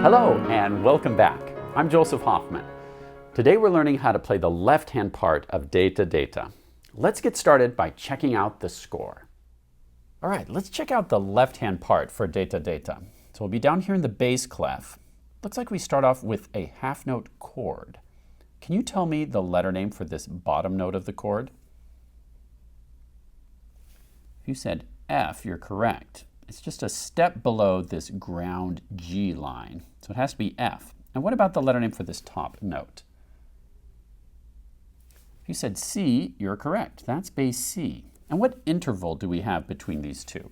Hello and welcome back. I'm Joseph Hoffman. Today we're learning how to play the left-hand part of Deta. Let's get started by checking out the score. All right, let's check out the left-hand part for Deta. So we'll be down here in the bass clef. Looks like we start off with a half-note chord. Can you tell me the letter name for this bottom note of the chord? If you said F, you're correct. It's just a step below this ground G line, so it has to be F. And what about the letter name for this top note? If you said C, you're correct. That's bass C. And what interval do we have between these two?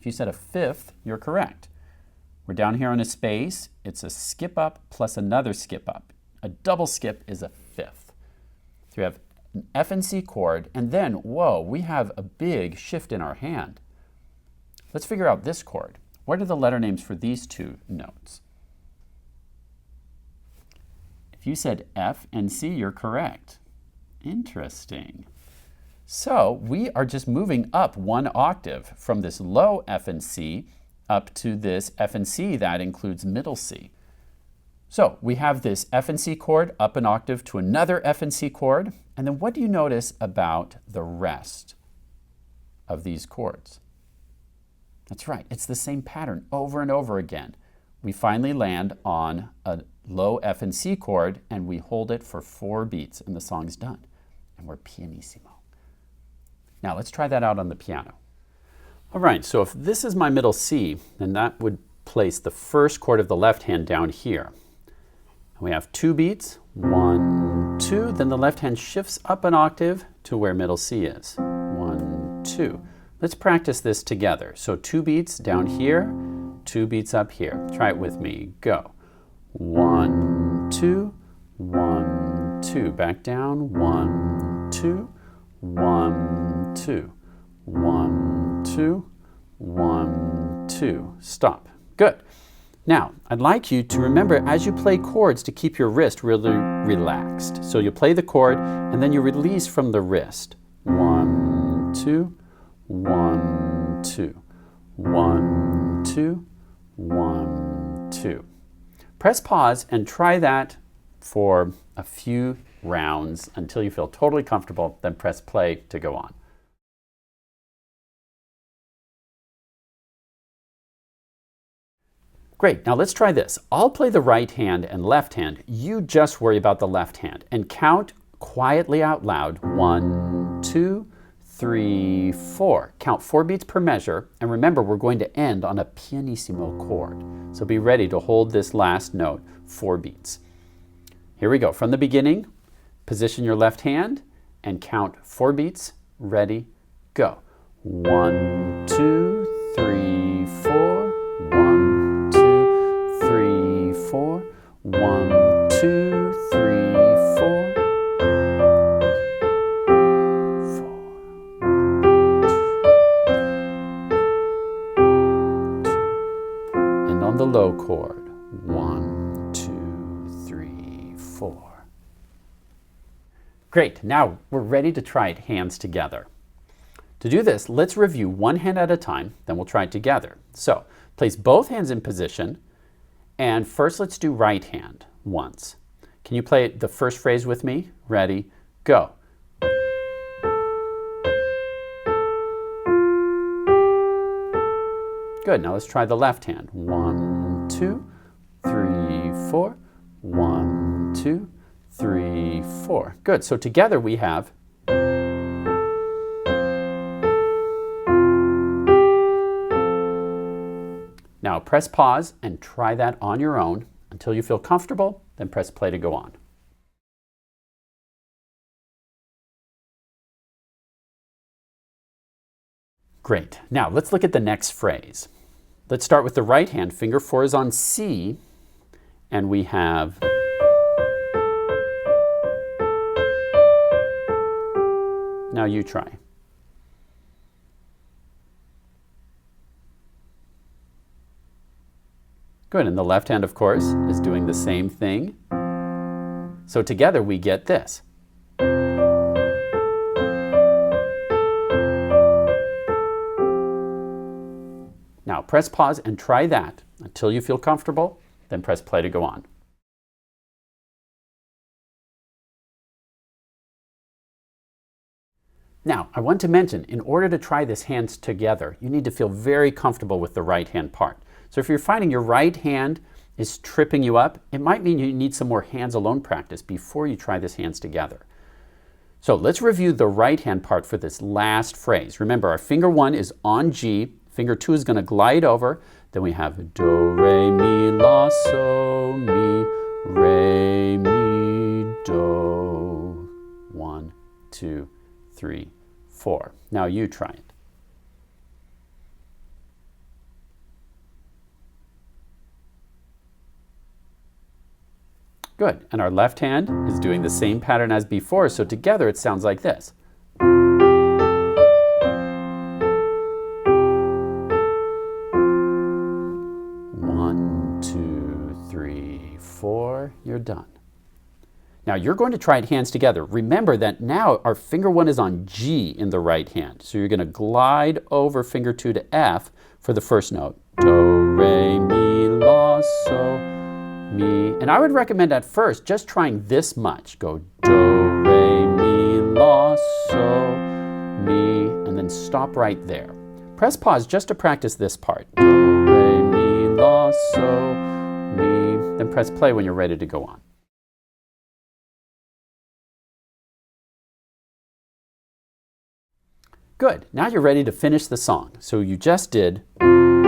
If you said a fifth, you're correct. We're down here on a space. It's a skip up plus another skip up. A double skip is a fifth. So we have an F and C chord, and then, whoa, we have a big shift in our hand. Let's figure out this chord. What are the letter names for these two notes? If you said F and C, you're correct. Interesting. So we are just moving up one octave from this low F and C up to this F and C that includes middle C. So we have this F and C chord up an octave to another F and C chord. And then what do you notice about the rest of these chords? That's right, it's the same pattern over and over again. We finally land on a low F and C chord and we hold it for 4 beats and the song's done. And we're pianissimo. Now let's try that out on the piano. All right, so if this is my middle C, then that would place the first chord of the left hand down here. We have 2 beats, 1, 2, then the left hand shifts up an octave to where middle C is. 1, 2. Let's practice this together. So 2 beats down here, 2 beats up here. Try it with me. Go. 1, 2, 1, 2. Back down. 1, 2, 1, 2. 1, 2, 1, 2. Stop. Good. Now, I'd like you to remember as you play chords to keep your wrist really relaxed. So you play the chord and then you release from the wrist. 1, 2, 1, 2, 1, 2, 1, 2. Press pause and try that for a few rounds until you feel totally comfortable, then press play to go on. Great, now let's try this. I'll play the right hand and left hand. You just worry about the left hand and count quietly out loud. 1, 2, 3, 4. Count 4 beats per measure, and remember we're going to end on a pianissimo chord. So be ready to hold this last note 4 beats. Here we go. From the beginning, position your left hand and count 4 beats. Ready, go. 1, 2, 3, 4. 1, 2, 3, 4. 1, 2, 3, 4. 4. And on the low chord, 1, 2, 3, 4. Great, now we're ready to try it hands together. To do this, let's review one hand at a time, then we'll try it together. So, place both hands in position, and first let's do right hand once. Can you play the first phrase with me? Ready, go. Good, now let's try the left hand. 1, 2, 3, 4. 1, 2, 3, 4. Good, so together we have Now press pause and try that on your own until you feel comfortable, then press play to go on. Great. Now let's look at the next phrase. Let's start with the right hand. Finger 4 is on C, and we have Now you try. Good, and the left hand, of course, is doing the same thing. So together we get this. Now press pause and try that Until you feel comfortable, then press play to go on. Now, I want to mention, in order to try this hands together, you need to feel very comfortable with the right hand part. So if you're finding your right hand is tripping you up, it might mean you need some more hands alone practice before you try this hands together. So let's review the right hand part for this last phrase. Remember, our finger 1 is on G, finger 2 is going to glide over, then we have do, re, mi, la, so, mi, re, mi, do. 1, 2, 3, 4. Now you try it. Good. And our left hand is doing the same pattern as before, so together it sounds like this. 1, 2, 3, 4. You're done. Now you're going to try it hands together. Remember that now our finger 1 is on G in the right hand. So you're going to glide over finger 2 to F for the first note. Do, re, mi, la, so, mi. And I would recommend at first just trying this much. Go do, re, mi, la, so, mi, and then stop right there. Press pause just to practice this part. Do, re, mi, la, so, mi. Then press play when you're ready to go on. Good. Now you're ready to finish the song. So you just did. Then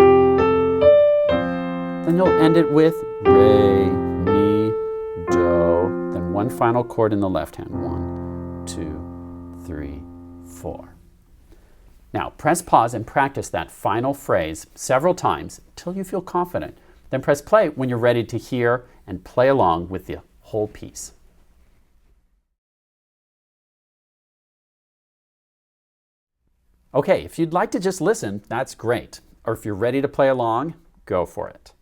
you'll end it with re, mi, do. Then one final chord in the left hand. 1, 2, 3, 4. Now press pause and practice that final phrase several times until you feel confident. Then press play when you're ready to hear and play along with the whole piece. Okay, if you'd like to just listen, that's great. Or if you're ready to play along, go for it.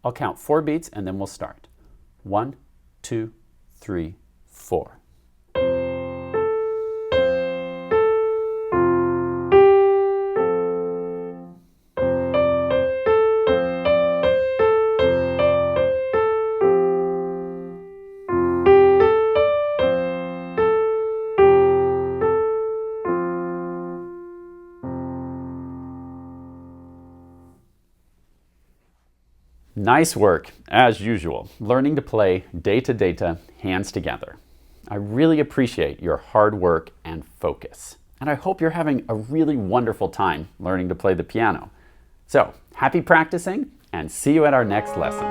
I'll count 4 beats and then we'll start. 1, 2, 3, 4. Nice work, as usual, learning to play Deta Deta, hands together. I really appreciate your hard work and focus. And I hope you're having a really wonderful time learning to play the piano. So, happy practicing, and see you at our next lesson.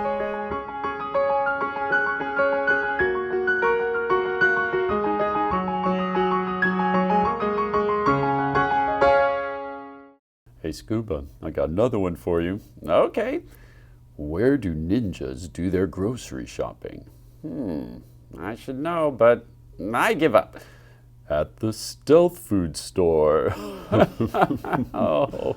Hey Scuba, I got another one for you. Okay. Where do ninjas do their grocery shopping? I should know, but I give up. At the stealth food store. Oh.